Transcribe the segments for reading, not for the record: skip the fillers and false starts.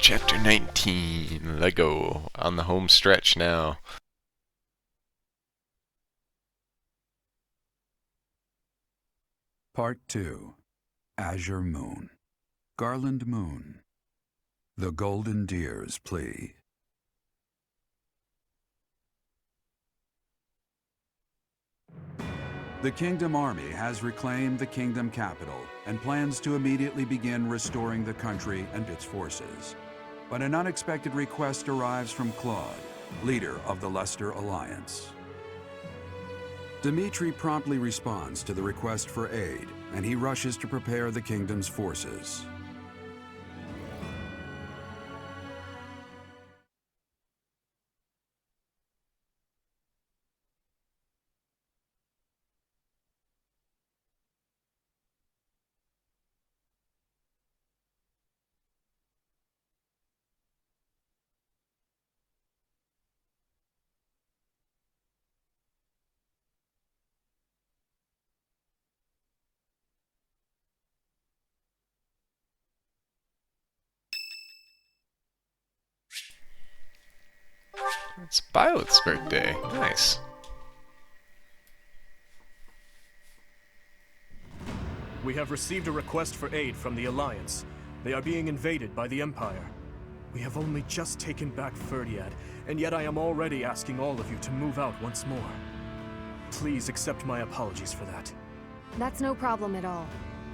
Chapter 19, Lego, on the home stretch now. Part 2. Azure Moon. Garland Moon. The Golden Deer's Plea. The Kingdom Army has reclaimed the Kingdom capital and plans to immediately begin restoring the country and its forces. But an unexpected request arrives from Claude, leader of the Leicester Alliance. Dimitri promptly responds to the request for aid, and he rushes to prepare the Kingdom's forces. It's Violet's birthday. Nice. We have received a request for aid from the Alliance. They are being invaded by the Empire. We have only just taken back Ferdiad, and yet I am already asking all of you to move out once more. Please accept my apologies for that. That's no problem at all.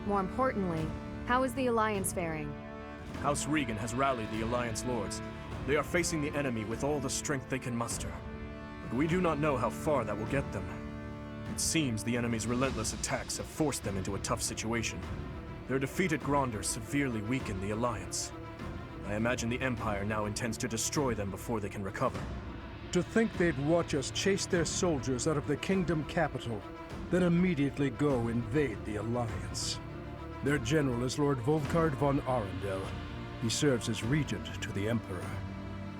More importantly, how is the Alliance faring? House Regan has rallied the Alliance Lords. They are facing the enemy with all the strength they can muster. But we do not know how far that will get them. It seems the enemy's relentless attacks have forced them into a tough situation. Their defeat at Gronder severely weakened the Alliance. I imagine the Empire now intends to destroy them before they can recover. To think they'd watch us chase their soldiers out of the Kingdom capital, then immediately go invade the Alliance. Their general is Lord Volkard von Arundel. He serves as regent to the Emperor.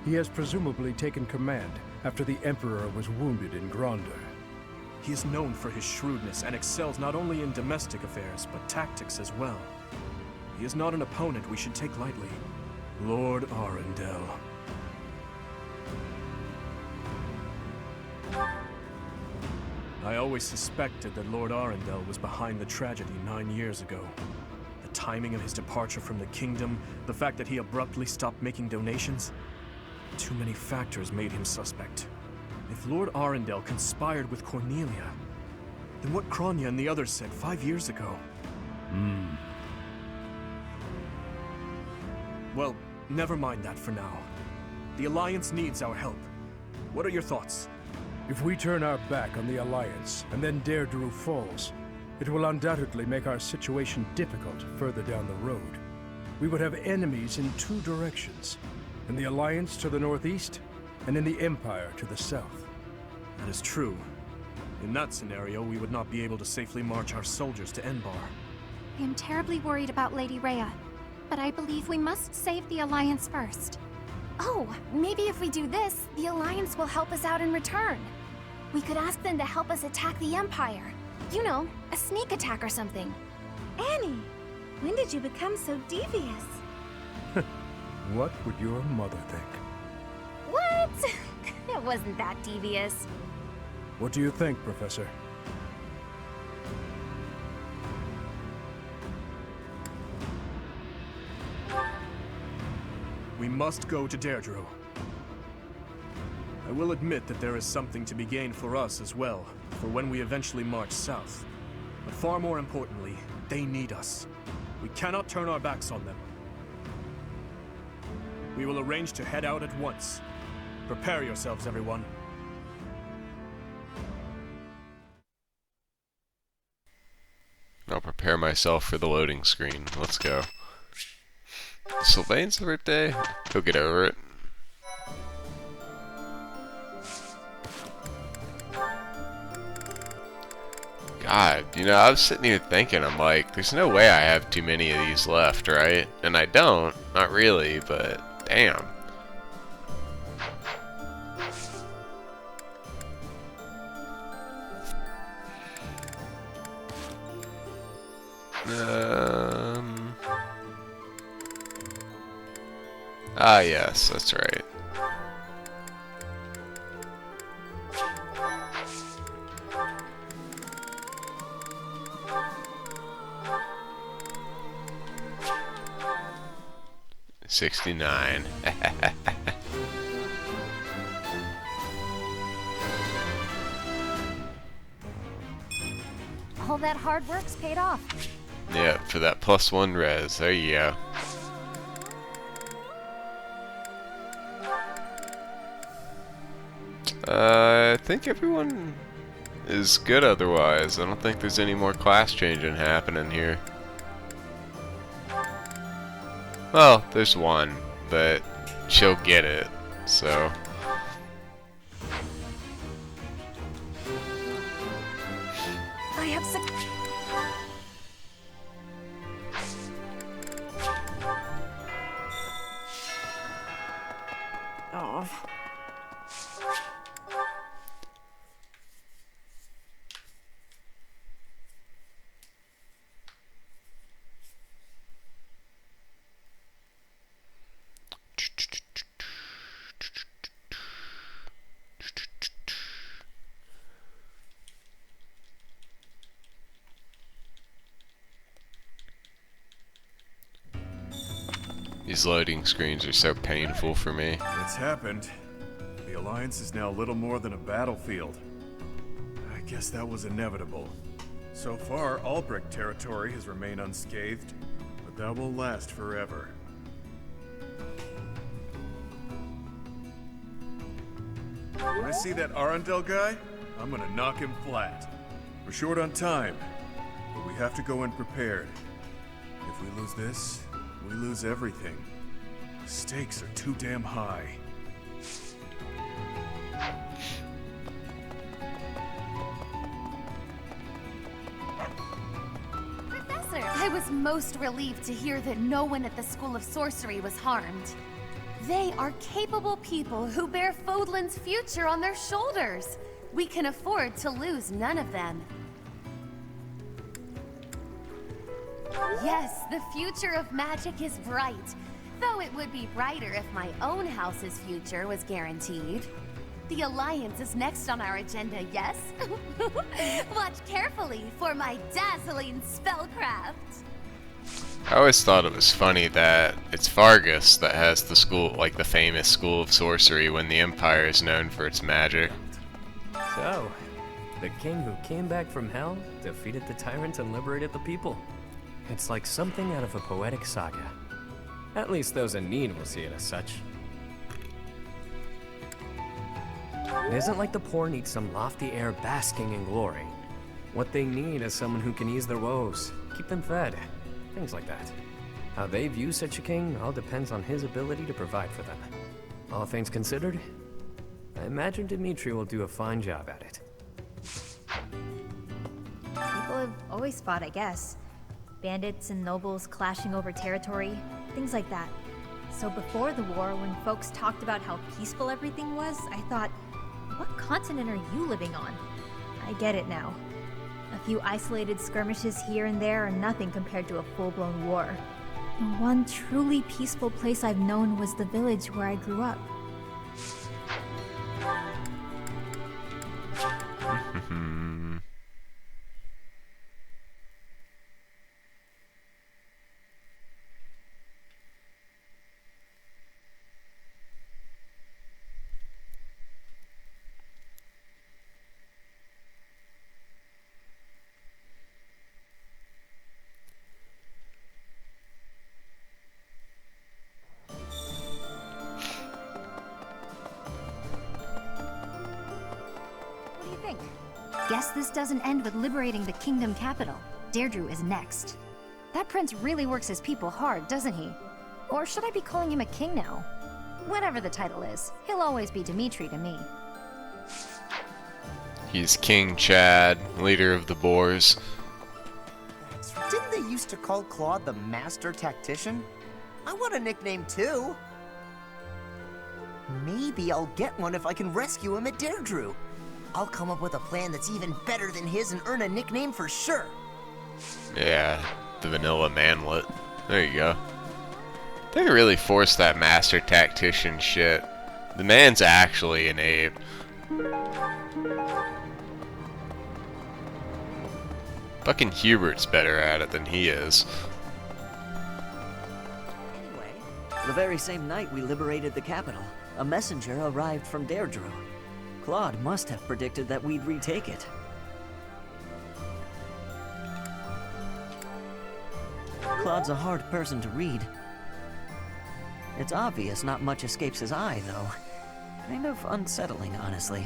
He has presumably taken command after the Emperor was wounded in Gronder. He is known for his shrewdness and excels not only in domestic affairs, but tactics as well. He is not an opponent we should take lightly. Lord Arundel. I always suspected that Lord Arundel was behind the tragedy 9 years ago. The timing of his departure from the kingdom, the fact that he abruptly stopped making donations. Too many factors made him suspect. If Lord Arundel conspired with Cornelia, then what Kronya and the others said 5 years ago? Well, never mind that for now. The Alliance needs our help. What are your thoughts? If we turn our back on the Alliance, and then Deirdre falls, it will undoubtedly make our situation difficult further down the road. We would have enemies in two directions, in the Alliance to the northeast, and in the Empire to the south. That is true. In that scenario, we would not be able to safely march our soldiers to Enbar. I am terribly worried about Lady Rhea, but I believe we must save the Alliance first. Oh, maybe if we do this, the Alliance will help us out in return. We could ask them to help us attack the Empire. You know, a sneak attack or something. Annie, when did you become so devious? What would your mother think? What? It wasn't that devious. What do you think, Professor? We must go to Deirdre. I will admit that there is something to be gained for us as well, for when we eventually march south. But far more importantly, they need us. We cannot turn our backs on them. We will arrange to head out at once. Prepare yourselves, everyone. I'll prepare myself for the loading screen. Let's go. Sylvain's birthday? He'll get over it. God, you know, I was sitting here thinking, I'm like, there's no way I have too many of these left, right? And I don't. Not really, but damn. Ah, yes, that's right. $69. All that hard work's paid off. Yeah, for that +1 res. There you go. I think everyone is good otherwise. I don't think there's any more class changing happening here. Well, there's one, but she'll get it, so. I have Oh. These loading screens are so painful for me. It's happened. The Alliance is now little more than a battlefield. I guess that was inevitable. So far, Albrecht territory has remained unscathed, but that will last forever. When I see that Arundel guy, I'm gonna knock him flat. We're short on time, but we have to go in prepared. If we lose this, we lose everything. The stakes are too damn high. Professor! I was most relieved to hear that no one at the School of Sorcery was harmed. They are capable people who bear Fodlan's future on their shoulders. We can afford to lose none of them. Yes, the future of magic is bright. Though it would be brighter if my own house's future was guaranteed. The Alliance is next on our agenda, yes? Watch carefully for my dazzling spellcraft. I always thought it was funny that it's Fargus that has the school, like the famous School of Sorcery, when the Empire is known for its magic. So, the king who came back from hell, defeated the tyrant and liberated the people. It's like something out of a poetic saga. At least those in need will see it as such. It isn't like the poor need some lofty air basking in glory. What they need is someone who can ease their woes, keep them fed, things like that. How they view such a king all depends on his ability to provide for them. All things considered, I imagine Dimitri will do a fine job at it. People have always fought, I guess. Bandits and nobles clashing over territory, things like that. So before the war, when folks talked about how peaceful everything was, I thought, what continent are you living on? I get it now. A few isolated skirmishes here and there are nothing compared to a full-blown war. The one truly peaceful place I've known was the village where I grew up. Guess this doesn't end with liberating the kingdom capital. Deirdre is next. That prince really works his people hard, doesn't he? Or should I be calling him a king now? Whatever the title is, he'll always be Dimitri to me. He's King Chad, leader of the Boars. Didn't they used to call Claude the Master Tactician? I want a nickname too. Maybe I'll get one if I can rescue him at Deirdre. I'll come up with a plan that's even better than his and earn a nickname for sure. Yeah, the vanilla manlet. There you go. They really forced that master tactician shit. The man's actually an ape. Fucking Hubert's better at it than he is. Anyway, the very same night we liberated the capital, a messenger arrived from Deirdre. Claude must have predicted that we'd retake it. Claude's a hard person to read. It's obvious not much escapes his eye, though. Kind of unsettling, honestly.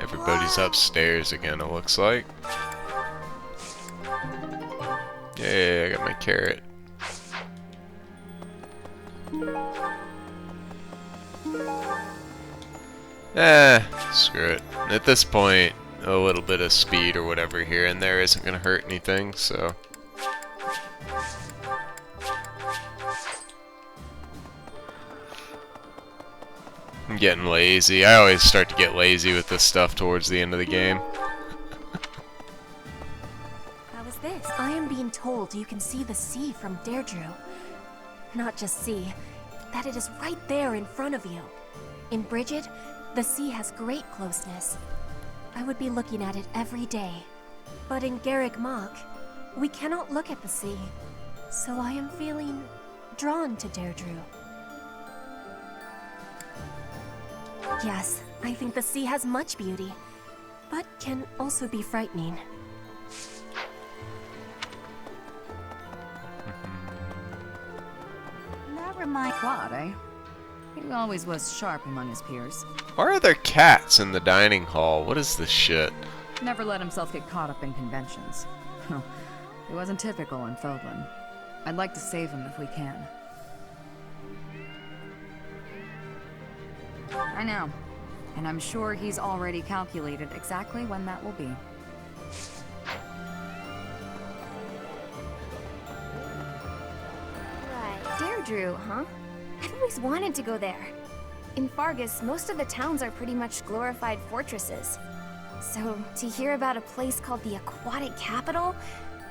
Everybody's upstairs again, it looks like. Yeah, I got my carrot. Screw it. At this point, a little bit of speed or whatever here and there isn't gonna hurt anything, so. I'm getting lazy. I always start to get lazy with this stuff towards the end of the game. How is this? I am being told you can see the sea from Deirdre. Not just see, that it is right there in front of you. In Bridget, the sea has great closeness. I would be looking at it every day. But in Garreg Mach, we cannot look at the sea. So I am feeling drawn to Deirdre. Yes, I think the sea has much beauty, but can also be frightening. That reminds Claude, eh? He always was sharp among his peers. Why are there cats in the dining hall? What is this shit? Never let himself get caught up in conventions. It wasn't typical in Feldland. I'd like to save him if we can. I know. And I'm sure he's already calculated exactly when that will be. Right. Deirdre, huh? I've always wanted to go there. In Fargus, most of the towns are pretty much glorified fortresses. So, to hear about a place called the Aquatic Capital,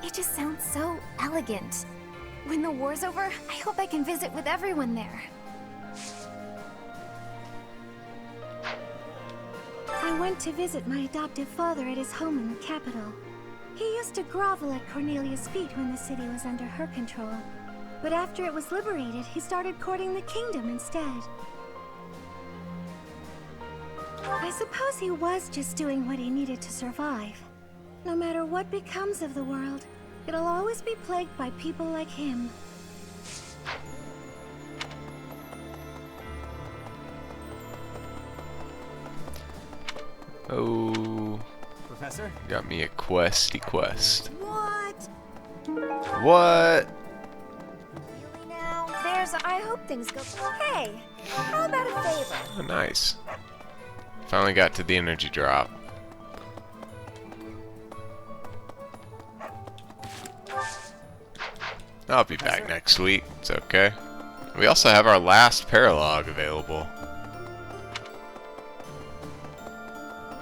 it just sounds so elegant. When the war's over, I hope I can visit with everyone there. I went to visit my adoptive father at his home in the capital. He used to grovel at Cornelia's feet when the city was under her control. But after it was liberated, he started courting the kingdom instead. I suppose he was just doing what he needed to survive. No matter what becomes of the world, it'll always be plagued by people like him. Oh. Professor? Got me a questy quest. What? What? Really now? I hope things go. Hey, how about a favor? Oh, nice. Finally got to the energy drop. I'll be back next week. It's okay. We also have our last paralog available.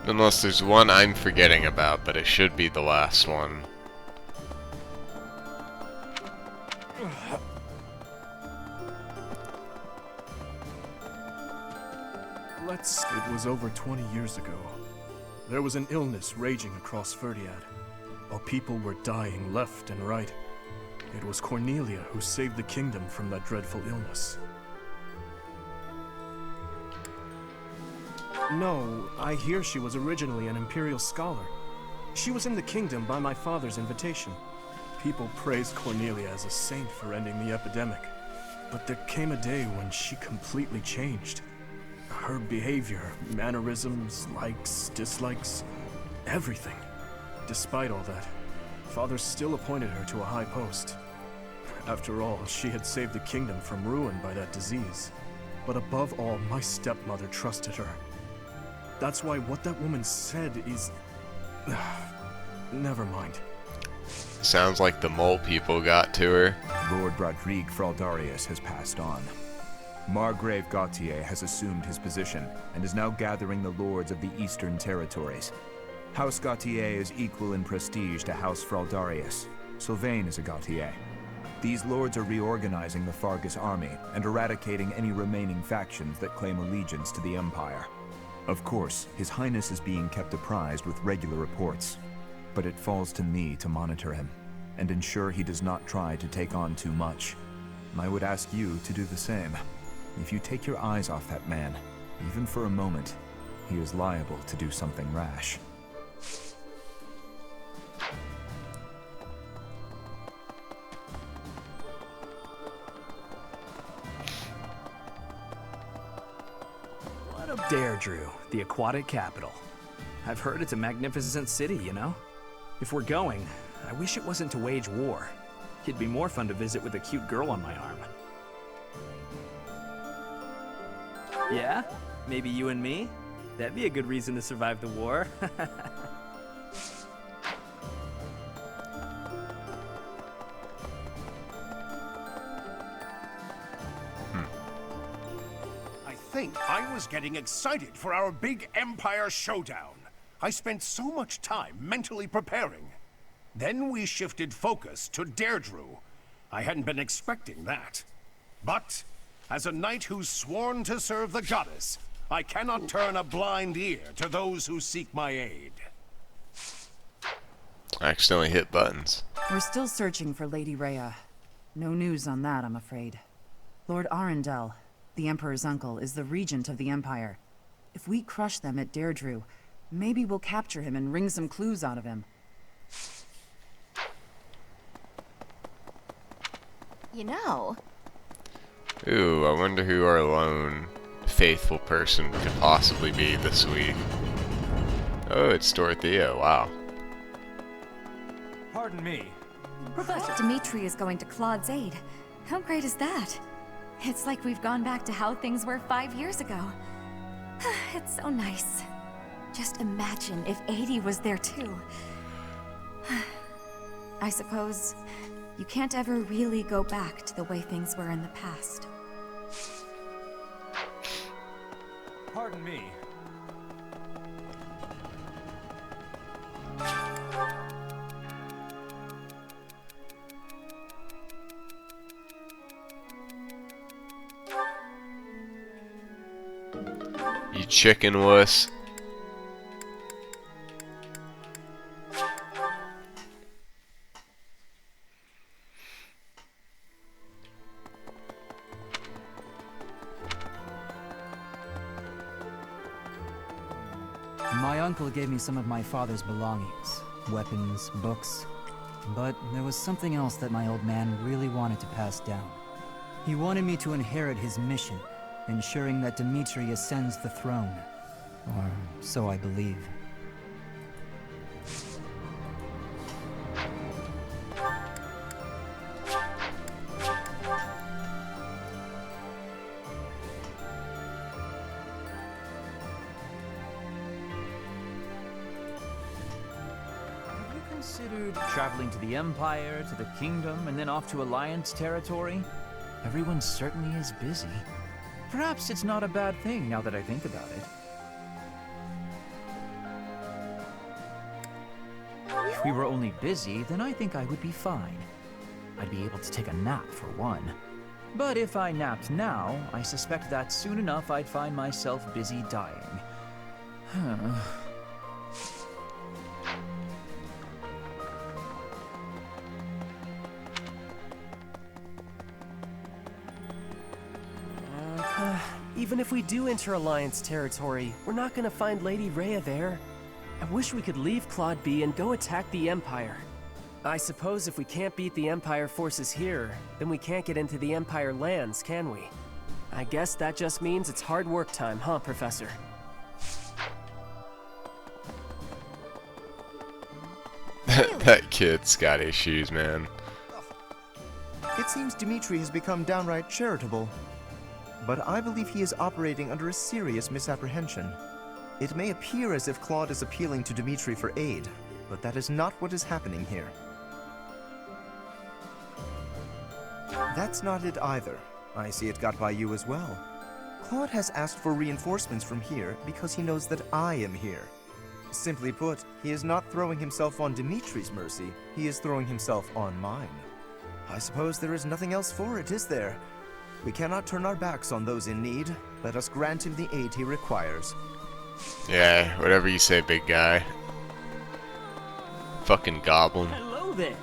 Unless there's one I'm forgetting about, but it should be the last one. It was over 20 years ago. There was an illness raging across Ferdiad. While people were dying left and right. It was Cornelia who saved the kingdom from that dreadful illness. No, I hear she was originally an imperial scholar. She was in the kingdom by my father's invitation. People praised Cornelia as a saint for ending the epidemic. But there came a day when she completely changed. Her behavior, mannerisms, likes, dislikes, everything. Despite all that, Father still appointed her to a high post. After all, she had saved the kingdom from ruin by that disease. But above all, my stepmother trusted her. That's why what that woman said is... Never mind. Sounds like the mole people got to her. Lord Rodrigue Fraldarius has passed on. Margrave Gautier has assumed his position and is now gathering the lords of the Eastern Territories. House Gautier is equal in prestige to House Fraldarius. Sylvain is a Gautier. These lords are reorganizing the Fargus army and eradicating any remaining factions that claim allegiance to the Empire. Of course, His Highness is being kept apprised with regular reports, but it falls to me to monitor him and ensure he does not try to take on too much. I would ask you to do the same. If you take your eyes off that man, even for a moment, he is liable to do something rash. What of Deirdre, the aquatic capital? I've heard it's a magnificent city, you know? If we're going, I wish it wasn't to wage war. It'd be more fun to visit with a cute girl on my arm. Yeah? Maybe you and me? That'd be a good reason to survive the war. I think I was getting excited for our big Empire showdown. I spent so much time mentally preparing. Then we shifted focus to Deirdre. I hadn't been expecting that. But, as a knight who's sworn to serve the goddess, I cannot turn a blind ear to those who seek my aid. I accidentally hit buttons. We're still searching for Lady Rhea. No news on that, I'm afraid. Lord Arundel, the Emperor's uncle, is the regent of the Empire. If we crush them at Deirdre, maybe we'll capture him and wring some clues out of him. You know... Ooh, I wonder who our lone faithful person could possibly be this week. Oh, it's Dorothea, wow. Pardon me. But Dimitri is going to Claude's aid. How great is that? It's like we've gone back to how things were 5 years ago. It's so nice. Just imagine if 80 was there too. I suppose you can't ever really go back to the way things were in the past. Pardon me. You chicken wuss. My uncle gave me some of my father's belongings, weapons, books, but there was something else that my old man really wanted to pass down. He wanted me to inherit his mission, ensuring that Dimitri ascends the throne. Or so I believe. Considered traveling to the Empire, to the Kingdom, and then off to Alliance territory? Everyone certainly is busy. Perhaps it's not a bad thing now that I think about it. If we were only busy, then I think I would be fine. I'd be able to take a nap for one. But if I napped now, I suspect that soon enough I'd find myself busy dying. Even if we do enter Alliance territory, we're not gonna find Lady Rhea there. I wish we could leave Claude be and go attack the Empire. I suppose if we can't beat the Empire forces here, then we can't get into the Empire lands, can we? I guess that just means it's hard work time, huh, Professor? That kid's got issues, man. It seems Dimitri has become downright charitable. But I believe he is operating under a serious misapprehension. It may appear as if Claude is appealing to Dimitri for aid, but that is not what is happening here. That's not it either. I see it got by you as well. Claude has asked for reinforcements from here because he knows that I am here. Simply put, he is not throwing himself on Dimitri's mercy, he is throwing himself on mine. I suppose there is nothing else for it, is there? We cannot turn our backs on those in need. Let us grant him the aid he requires. Yeah, whatever you say, big guy. Fucking goblin. Hello there.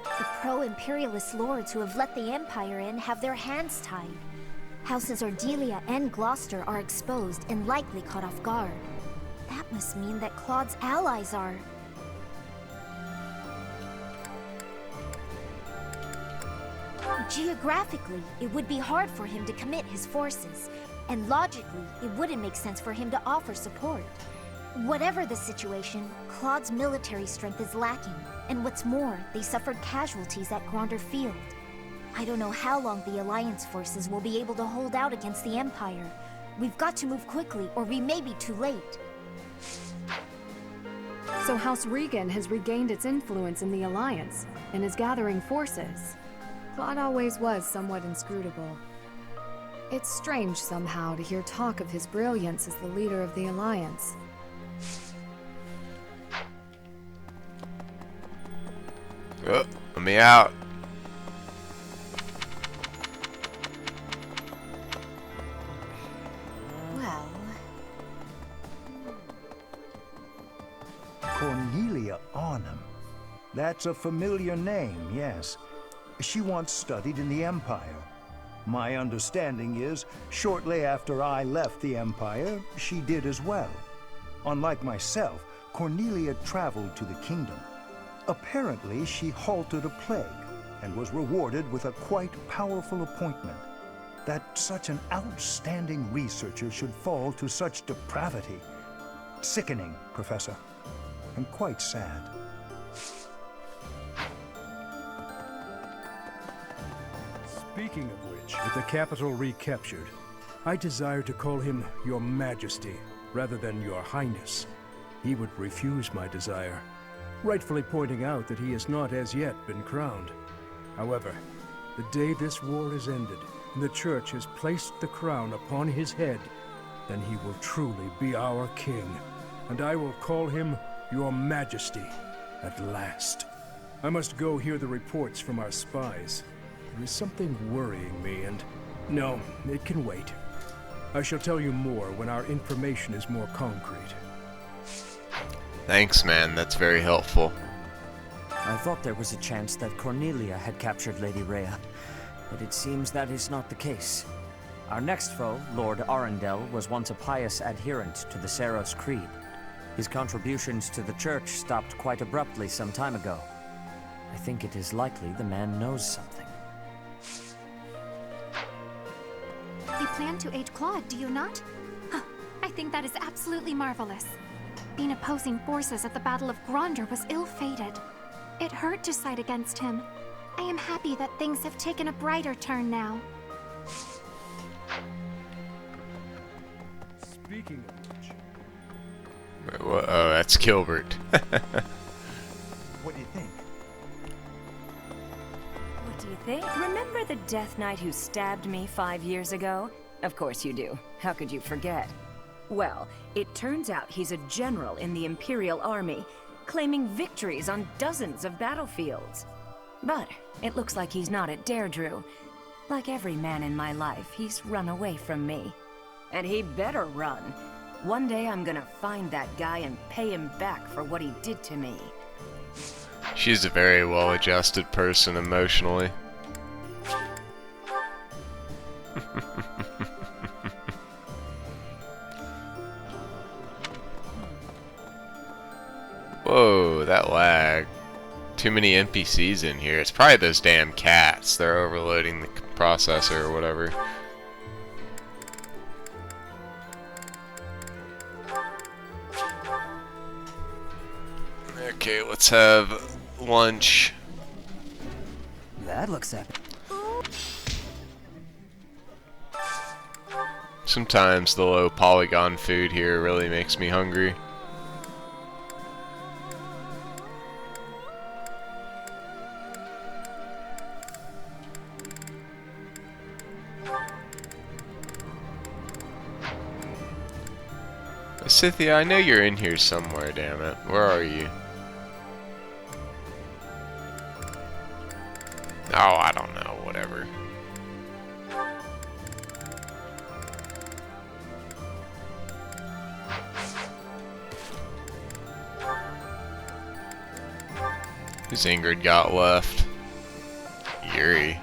The pro-imperialist lords who have let the Empire in have their hands tied. Houses Ordelia and Gloucester are exposed and likely caught off guard. That must mean that Claude's allies are... Geographically, it would be hard for him to commit his forces, and logically, it wouldn't make sense for him to offer support. Whatever the situation, Claude's military strength is lacking, and what's more, they suffered casualties at Gronder Field. I don't know how long the Alliance forces will be able to hold out against the Empire. We've got to move quickly, or we may be too late. So House Regan has regained its influence in the Alliance, and is gathering forces. Claude always was somewhat inscrutable. It's strange somehow to hear talk of his brilliance as the leader of the Alliance. Oh, let me out. Well... Cornelia Arnhem. That's a familiar name, yes. She once studied in the Empire. My understanding is, shortly after I left the Empire, she did as well. Unlike myself, Cornelia traveled to the kingdom. Apparently, she halted a plague and was rewarded with a quite powerful appointment. That such an outstanding researcher should fall to such depravity. Sickening, Professor, and quite sad. Speaking of which, with the capital recaptured, I desire to call him Your Majesty rather than Your Highness. He would refuse my desire, rightfully pointing out that he has not as yet been crowned. However, the day this war is ended and the Church has placed the crown upon his head, then he will truly be our king, and I will call him Your Majesty at last. I must go hear the reports from our spies. There is something worrying me, and... No, it can wait. I shall tell you more when our information is more concrete. Thanks, man. That's very helpful. I thought there was a chance that Cornelia had captured Lady Rhea, but it seems that is not the case. Our next foe, Lord Arundel, was once a pious adherent to the Seros Creed. His contributions to the Church stopped quite abruptly some time ago. I think it is likely the man knows something. You plan to aid Claude, do you not? Huh, I think that is absolutely marvelous. Being opposing forces at the Battle of Gronder was ill-fated. It hurt to side against him. I am happy that things have taken a brighter turn now. Speaking of which... Wait, what? Oh, that's Gilbert. What do you think? What do you think? Remember the Death Knight who stabbed me 5 years ago? Of course you do. How could you forget? Well, it turns out he's a general in the Imperial Army, claiming victories on dozens of battlefields. But it looks like he's not at Deirdre. Like every man in my life, he's run away from me. And he better run. One day I'm gonna find that guy and pay him back for what he did to me. She's a very well-adjusted person emotionally. Whoa, that lag. Too many NPCs in here. It's probably those damn cats. They're overloading the processor or whatever. Okay, let's have lunch. That looks epic. Sometimes the low polygon food here really makes me hungry. Scythia, I know you're in here somewhere, damn it. Where are you? Oh, I don't know, whatever. Who's Ingrid got left? Yuri.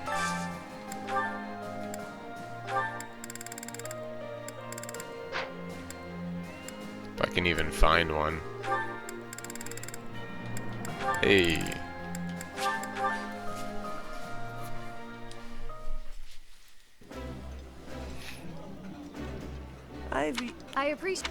If I can even find one. Hey. I appreciate.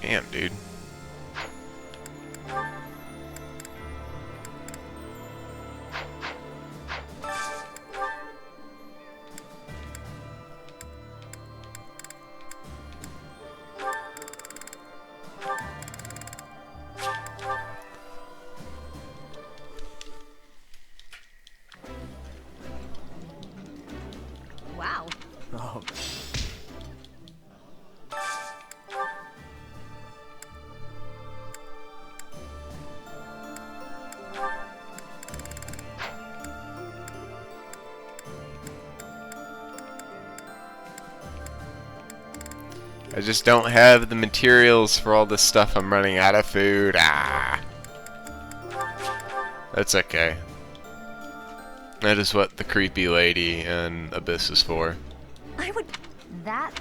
Damn, dude. Wow. Oh. I just don't have the materials for all this stuff. I'm running out of food. Ah. That's okay. That is what the creepy lady and Abyss is for. I would... That...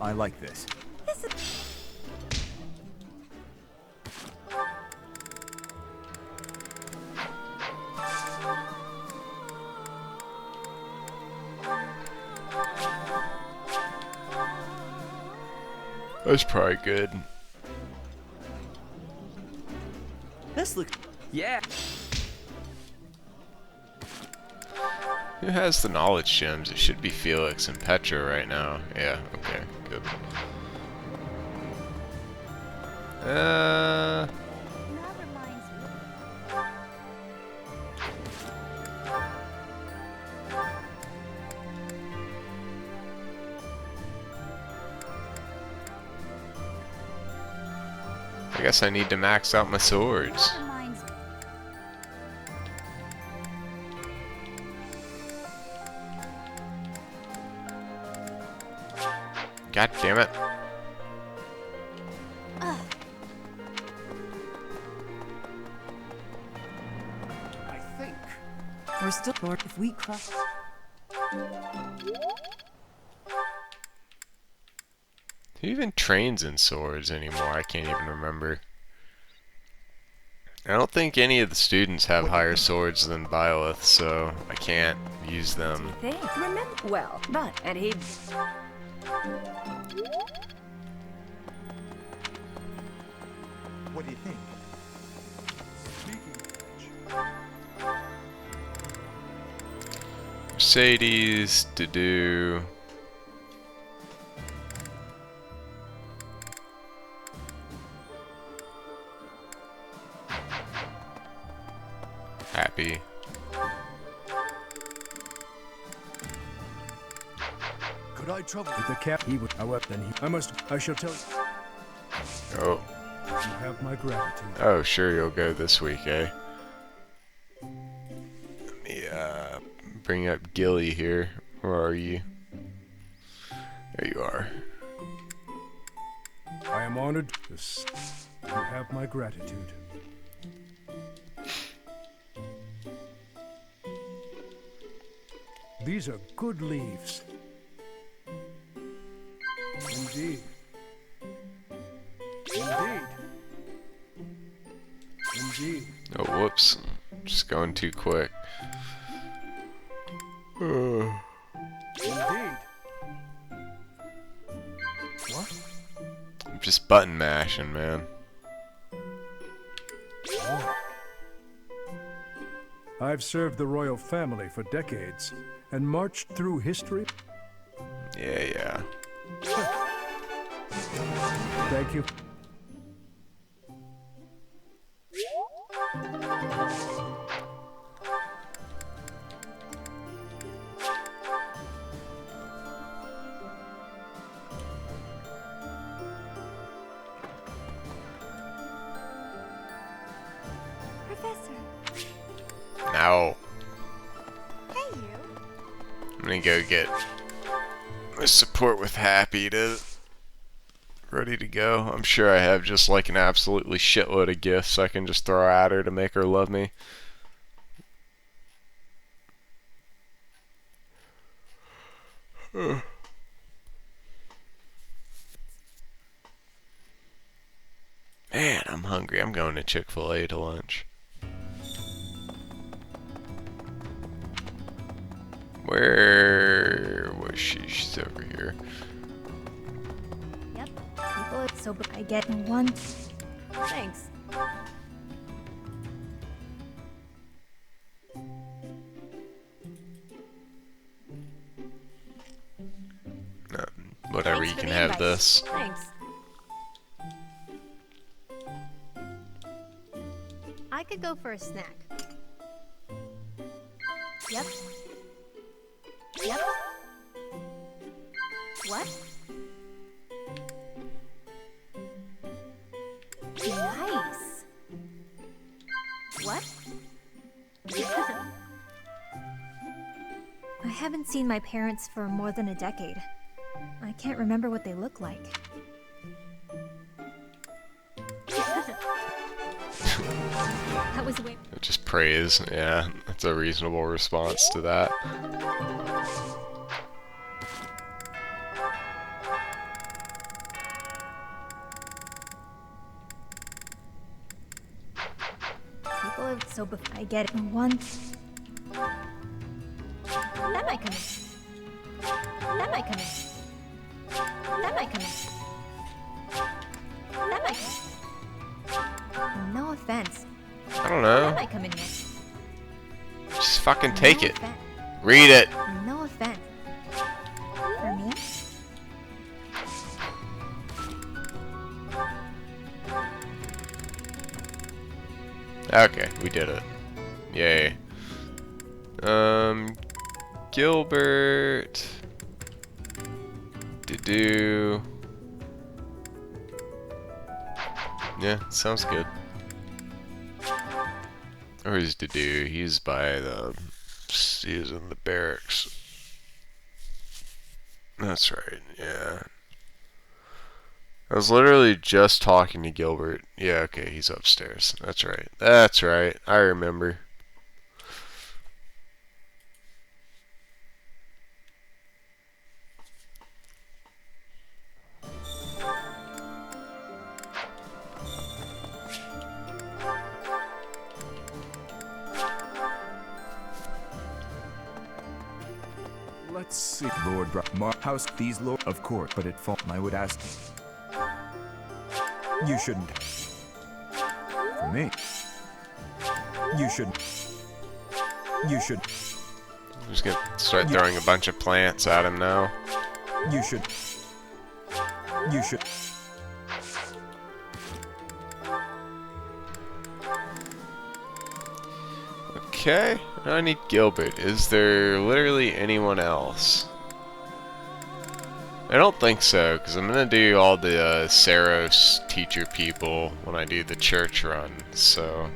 I like this. That's probably good. This look. Yeah. Who has the knowledge gems? It should be Felix and Petra right now. Yeah, okay, good. I guess I need to max out my swords. God damn it. I think. We're still, Lord, if we crush... Who even trains in swords anymore? I can't even remember. I don't think any of the students have higher swords than Byleth, so I can't use them. Remember? Well, but, and he... What do you think? Mercedes, to do. Happy. Could I trouble with the cap? He would. However, then he. I shall tell you. Oh. You have my gratitude. Oh, sure, you'll go this week, eh? Let me, bring up Gilly here. Where are you? There you are. I am honored. This. You have my gratitude. These are good leaves. Indeed. Indeed. Indeed. Oh, whoops. Just going too quick. Indeed. What? Just button mashing, man. I've served the royal family for decades and marched through history. Yeah. Thank you. Professor. No. Hey, you. I'm gonna go get my support with Happy ready to go. I'm sure I have just like an absolutely shitload of gifts I can just throw at her to make her love me. Man, I'm hungry. I'm going to Chick-fil-A to lunch. Where was she? She's over here. Yep. People are so I get one. Thanks. Whatever, you can have this. Thanks. I could go for a snack. Yep. Yep. What? Nice. What? I haven't seen my parents for more than a decade. I can't remember what they look like. That was way. Just praise. Yeah, that's a reasonable response to that. People are so I get it once. That might come in. That might come in. That might come in. That might come in. No offense. I don't know. That might come in here. Just fucking take No it. offense. Read it. No offense. For me? Okay, we did it. Yay. Gilbert. Do. Yeah, sounds good. Or is Dedu? He's by the. He's in the barracks. That's right, yeah. I was literally just talking to Gilbert. Yeah, okay, he's upstairs. That's right. That's right. I remember. Let's see, Lord House these Lord of court, but it fall. I would ask. You shouldn't. For me. You should. You should. I'm just gonna start throwing a bunch of plants at him now. You should. You should. Okay, now I need Gilbert. Is there literally anyone else? I don't think so, because I'm going to do all the Serenes teacher people when I do the church run, so...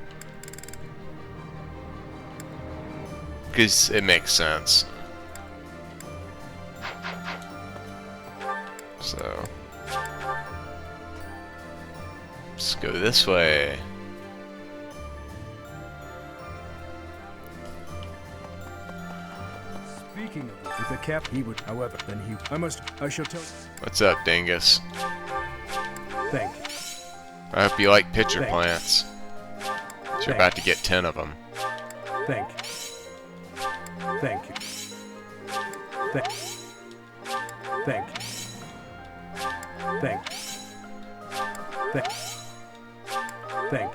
Because it makes sense. So... Let's go this way. Speaking of with the cap, he would, however, then he. I shall tell. What's up, Dingus? Thank you. I hope you like pitcher Thank plants. You're about to get 10 of them. Thank you. Thank you. Thank you. Thank you. Thank.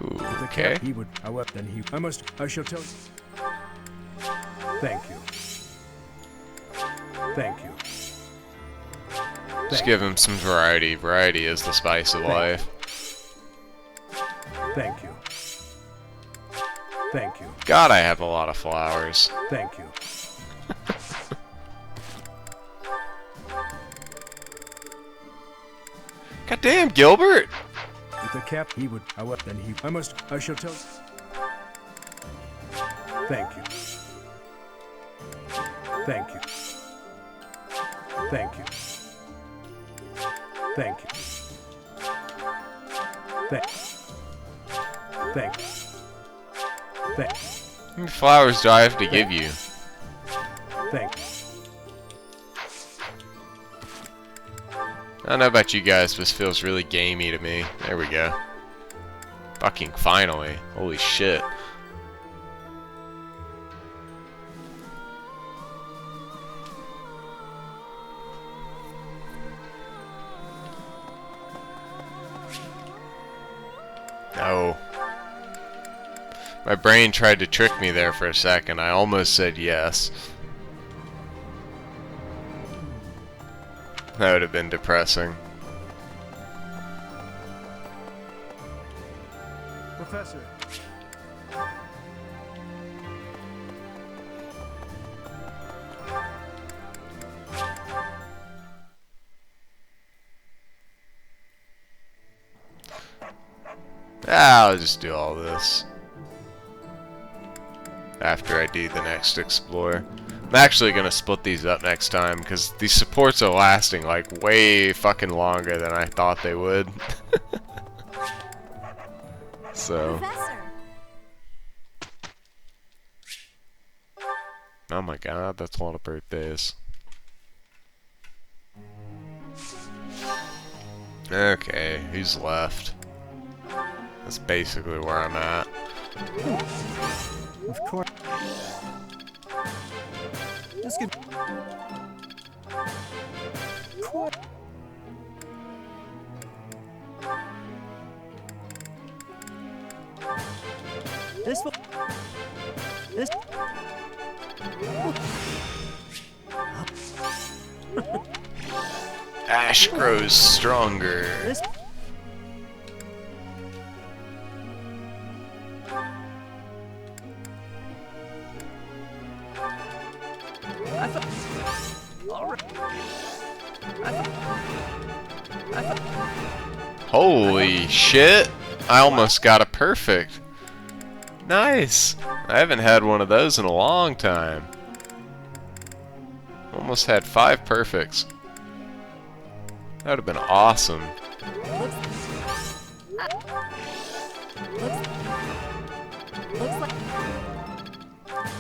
Ooh, okay. He would. However, then he. I shall tell. Thank you. Thank you. Just give him some variety. Variety is the spice of life. Thank you. Thank you. God, I have a lot of flowers. Thank you. God damn, Gilbert! With the cap, he would. However, then he. I shall tell. Thank you. Thank you. Thank you. Thank you. Thank you. How many flowers do I have to give you? Thank you. I don't know about you guys, but this feels really gamey to me. There we go. Fucking finally. Holy shit. No. My brain tried to trick me there for a second. I almost said yes. That would have been depressing. Professor. I'll just do all this after I do the next Explorer. I'm actually gonna split these up next time because these supports are lasting like way fucking longer than I thought they would. So. Professor. Oh my god, that's a lot of birthdays. Okay, who's left? That's basically where I'm at. Of course. This could. This will. This. Ash grows stronger. This. Holy shit! I almost got a perfect. Nice! I haven't had one of those in a long time. Almost had 5 perfects. That would have been awesome.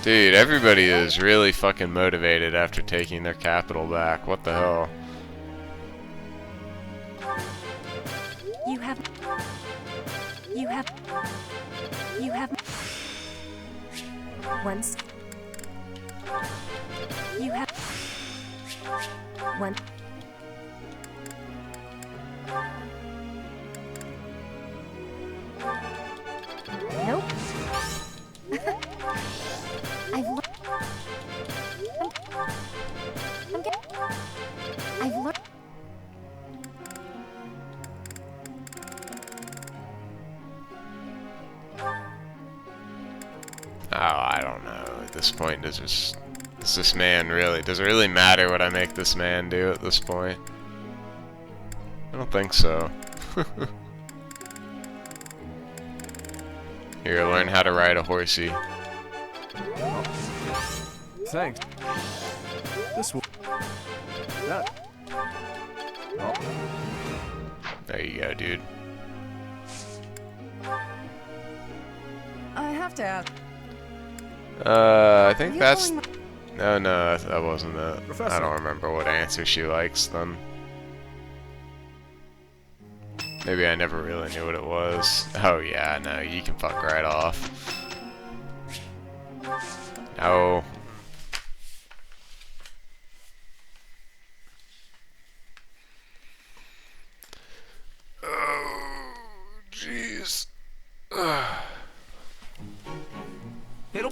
Dude, everybody is really fucking motivated after taking their capital back. What the hell? You have once. You have one. Nope. I've learned. Oh, I don't know. At this point, does this man really... Does it really matter what I make this man do at this point? I don't think so. Here, learn how to ride a horsey. Thanks. This will... That... Oh. There you go, dude. I have to ask. I think that's... No, that wasn't it. Professor. I don't remember what answer she likes, then. Maybe I never really knew what it was. Oh yeah, no, you can fuck right off. No.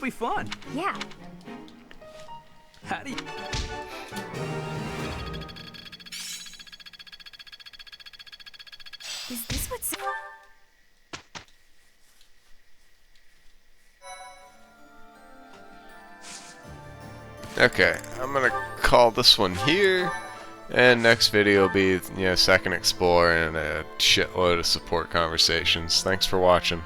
be fun. Yeah. How do you... Is this what's... Okay, I'm gonna call this one here, and next video will be, second Explorer and a shitload of support conversations. Thanks for watching.